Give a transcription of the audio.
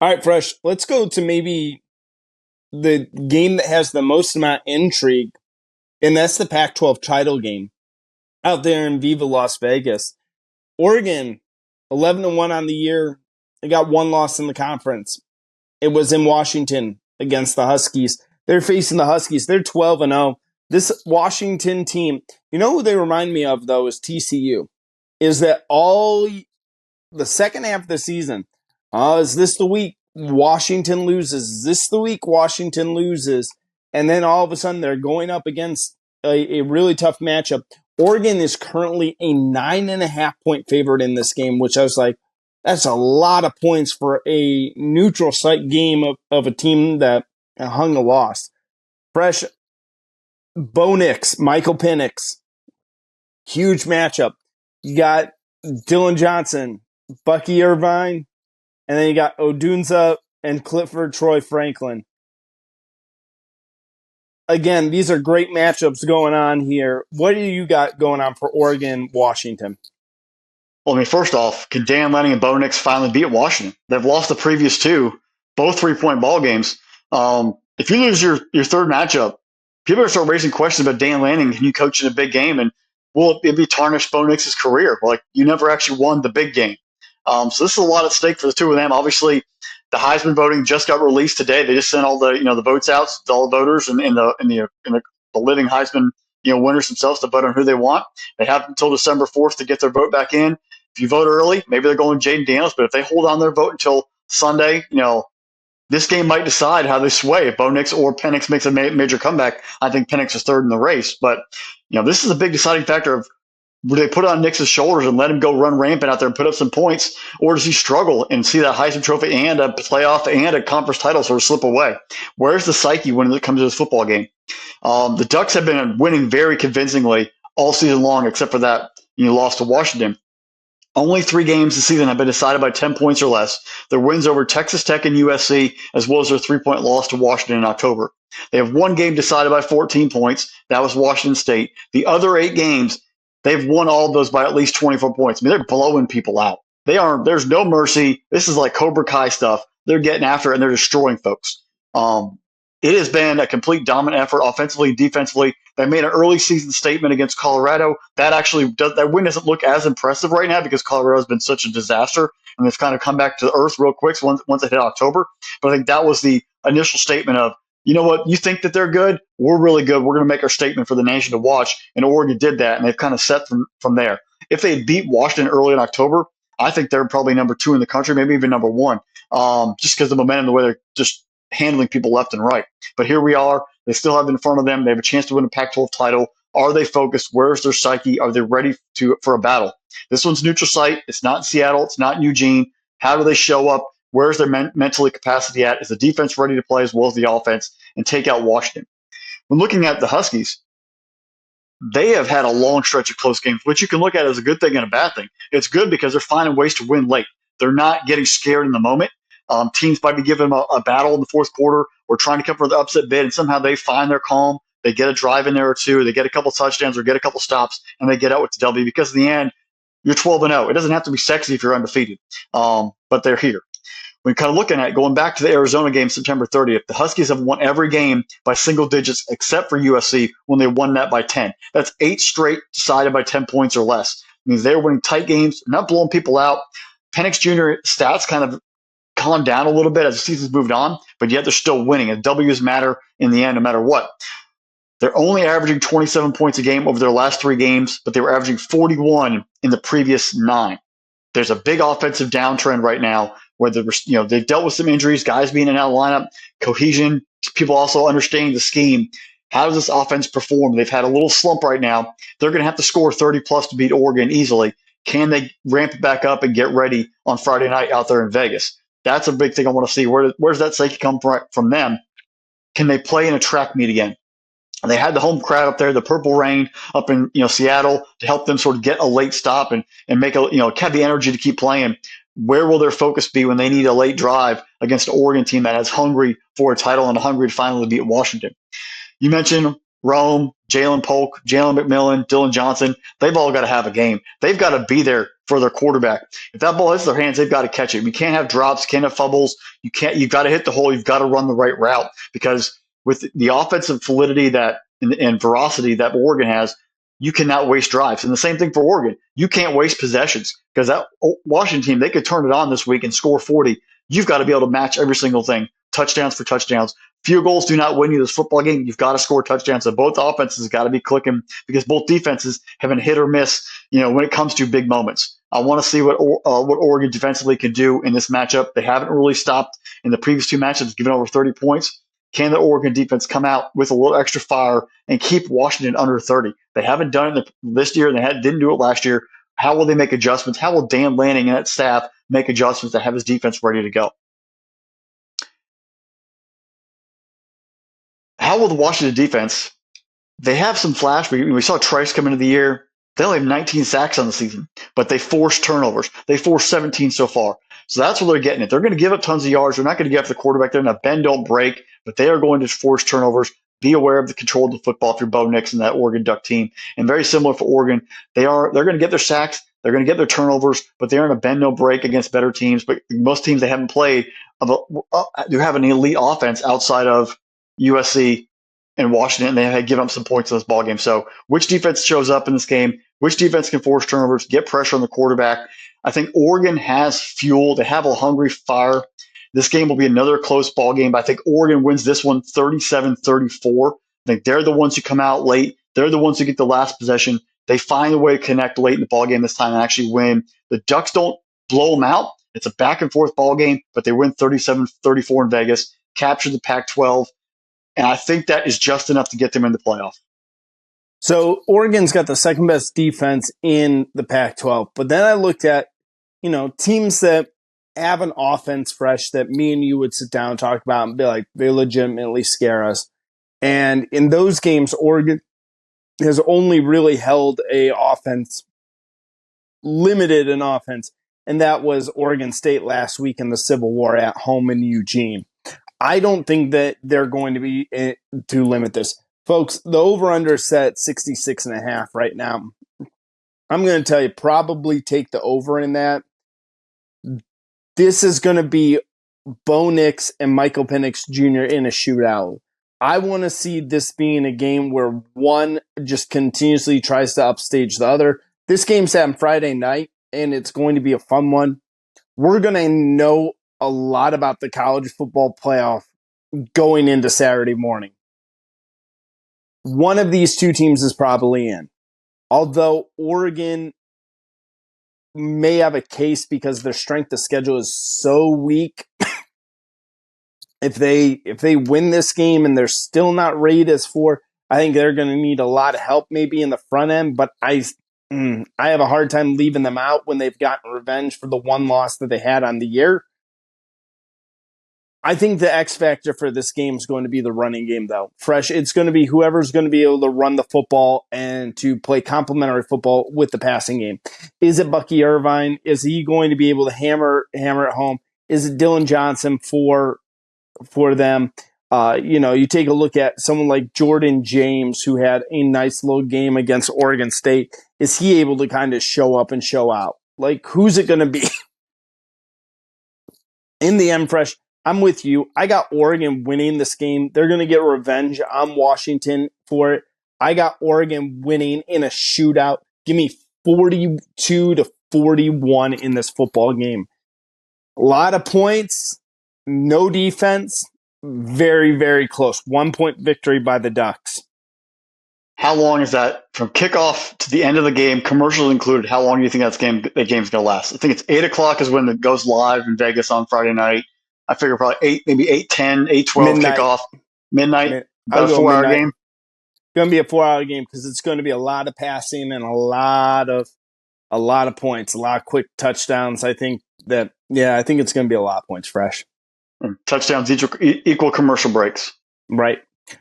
All right, Fresh. Let's go to maybe the game that has the most amount of intrigue, and that's the Pac-12 title game out there in Viva Las Vegas. Oregon, 11-1 on the year. They got one loss in the conference. It was in Washington against the Huskies. They're facing the Huskies. They're 12-0. This Washington team, you know who they remind me of, though, is TCU. Is that all the second half of the season? Is this the week Washington loses? Is this the week Washington loses? And then all of a sudden they're going up against a really tough matchup. Oregon is currently a 9.5-point favorite in this game, which I was like, that's a lot of points for a neutral site game of a team that hung a loss. Fresh, Bo Nix, Michael Penix, huge matchup. You got Dylan Johnson, Bucky Irvine, and then you got Odunze and Clifford Troy Franklin. Again, these are great matchups going on here. What do you got going on for Oregon, Washington? Well, I mean, first off, can Dan Lanning and Bo Nix finally beat Washington? They've lost the previous two, both 3-point ball games. If you lose your third matchup, people are going to start raising questions about Dan Lanning. Can you coach in a big game? And will it be tarnished Bo Nix's career? Like, you never actually won the big game. So this is a lot at stake for the two of them. Obviously, the Heisman voting just got released today. They just sent all the votes out to all the voters and the living Heisman winners themselves to vote on who they want. They have until December 4th to get their vote back in. If you vote early, maybe they're going Jaden Daniels. But if they hold on their vote until Sunday, this game might decide how they sway. If Bo Nix or Penix makes a major comeback, I think Penix is third in the race. But this is a big deciding factor of, would they put it on Nix's shoulders and let him go run rampant out there and put up some points, or does he struggle and see that Heisman Trophy and a playoff and a conference title sort of slip away? Where's the psyche when it comes to this football game? The Ducks have been winning very convincingly all season long, except for that loss to Washington. Only 3 games this season have been decided by 10 points or less. Their wins over Texas Tech and USC, as well as their 3-point loss to Washington in October. They have 1 game decided by 14 points. That was Washington State. The other 8 games, they've won all of those by at least 24 points. I mean, they're blowing people out. There's no mercy. This is like Cobra Kai stuff. They're getting after it, and they're destroying folks. It has been a complete dominant effort offensively, defensively. They made an early season statement against Colorado. That win doesn't look as impressive right now because Colorado has been such a disaster, and they've kind of come back to the earth real quick once it hit October. But I think that was the initial statement of, you know what, you think that they're good? We're really good. We're going to make our statement for the nation to watch. And Oregon did that, and they've kind of set from there. If they had beat Washington early in October, I think they're probably number 2 in the country, maybe even number 1, just because of the momentum, the way they're just handling people left and right. But here we are. They still have it in front of them. They have a chance to win a Pac-12 title. Are they focused? Where's their psyche? Are they ready for a battle? This one's neutral site. It's not in Seattle. It's not in Eugene. How do they show up? Where's their mentally capacity at? Is the defense ready to play as well as the offense and take out Washington? When looking at the Huskies, they have had a long stretch of close games, which you can look at as a good thing and a bad thing. It's good because they're finding ways to win late. They're not getting scared in the moment. Teams might be giving them a battle in the fourth quarter or trying to come for the upset bid, and somehow they find their calm. They get a drive in there or two. They get a couple touchdowns or get a couple stops, and they get out with the W because in the end, you're 12-0. It doesn't have to be sexy if you're undefeated, but they're here. We're kind of looking at going back to the Arizona game September 30th. The Huskies have won every game by single digits except for USC when they won that by 10. That's 8 straight decided by 10 points or less. It means they're winning tight games, not blowing people out. Penix Jr. stats kind of calmed down a little bit as the season's moved on, but yet they're still winning. And W's matter in the end, no matter what. They're only averaging 27 points a game over their last 3 games, but they were averaging 41 in the previous 9. There's a big offensive downtrend right now where they've dealt with some injuries, guys being in and out of the lineup, cohesion, people also understanding the scheme. How does this offense perform? They've had a little slump right now. They're going to have to score 30-plus to beat Oregon easily. Can they ramp it back up and get ready on Friday night out there in Vegas? That's a big thing I want to see. Where's that psyche come from them? Can they play in a track meet again? And they had the home crowd up there, the Purple Rain up in Seattle to help them sort of get a late stop and make have the energy to keep playing. Where will their focus be when they need a late drive against an Oregon team that is hungry for a title and hungry to finally beat Washington? You mentioned Rome, Jalen Polk, Jalen McMillan, Dylan Johnson, they've all got to have a game. They've got to be there for their quarterback. If that ball hits their hands, they've got to catch it. You can't have drops, can't have fumbles. You've got to hit the hole. You've got to run the right route, because with the offensive validity and veracity that Oregon has, you cannot waste drives. And the same thing for Oregon. You can't waste possessions, because that Washington team, they could turn it on this week and score 40. You've got to be able to match every single thing. Touchdowns for touchdowns. Field goals do not win you this football game. You've got to score touchdowns. So both offenses got to be clicking, because both defenses have been hit or miss, when it comes to big moments. I want to see what Oregon defensively can do in this matchup. They haven't really stopped in the previous two matchups, given over 30 points. Can the Oregon defense come out with a little extra fire and keep Washington under 30? They haven't done it this year. They didn't do it last year. How will they make adjustments? How will Dan Lanning and that staff make adjustments to have his defense ready to go? How will the Washington defense? They have some flash. We saw Trice come into the year. They only have 19 sacks on the season, but they forced turnovers. They forced 17 so far. So that's where they're getting it. They're going to give up tons of yards. They're not going to give up the quarterback. They're going to bend, don't break, but they are going to force turnovers. Be aware of the control of the football if you're Bo Nix and that Oregon Duck team. And very similar for Oregon, they're going to get their sacks. They're going to get their turnovers, but they're in a bend, no break against better teams. But most teams they haven't played do have an elite offense outside of USC and Washington, and they had given up some points in this ball game. So which defense shows up in this game? Which defense can force turnovers, get pressure on the quarterback? I think Oregon has fuel. They have a hungry fire. This game will be another close ball game, but I think Oregon wins this one 37-34. I think they're the ones who come out late. They're the ones who get the last possession. They find a way to connect late in the ball game this time and actually win. The Ducks don't blow them out. It's a back-and-forth ball game, but they win 37-34 in Vegas, capture the Pac-12. And I think that is just enough to get them in the playoff. So Oregon's got the second best defense in the Pac-12. But then I looked at, teams that have an offense fresh that me and you would sit down and talk about and be like, they legitimately scare us. And in those games, Oregon has only really held a offense, limited an offense. And that was Oregon State last week in the Civil War at home in Eugene. I don't think that they're going to be to limit this. Folks, the over-under is set 66.5 right now. I'm going to tell you, probably take the over in that. This is going to be Bo Nix and Michael Penix Jr. in a shootout. I want to see this being a game where one just continuously tries to upstage the other. This game's on Friday night, and it's going to be a fun one. We're going to know a lot about the college football playoff going into Saturday morning. One of these two teams is probably in. Although Oregon may have a case because their strength of schedule is so weak. If they win this game and they're still not rated as 4, I think they're going to need a lot of help maybe in the front end, but I have a hard time leaving them out when they've gotten revenge for the one loss that they had on the year. I think the X factor for this game is going to be the running game, though. Fresh, it's going to be whoever's going to be able to run the football and to play complementary football with the passing game. Is it Bucky Irvine? Is he going to be able to hammer it home? Is it Dylan Johnson for them? You take a look at someone like Jordan James, who had a nice little game against Oregon State. Is he able to kind of show up and show out? Like, who's it going to be? In the end, Fresh, I'm with you. I got Oregon winning this game. They're going to get revenge on Washington for it. I got Oregon winning in a shootout. Give me 42-41 in this football game. A lot of points, no defense, very, very close. 1-point victory by the Ducks. How long is that from kickoff to the end of the game, commercials included? How long do you think that game's going to last? I think it's 8 o'clock is when it goes live in Vegas on Friday night. I figure probably 8, maybe 8:10, 8:12 kickoff, midnight. About a 4-hour game. It's going to be a 4-hour game because it's going to be a lot of passing and a lot of points, a lot of quick touchdowns. I think it's going to be a lot of points, Fresh. And touchdowns equal commercial breaks. Right.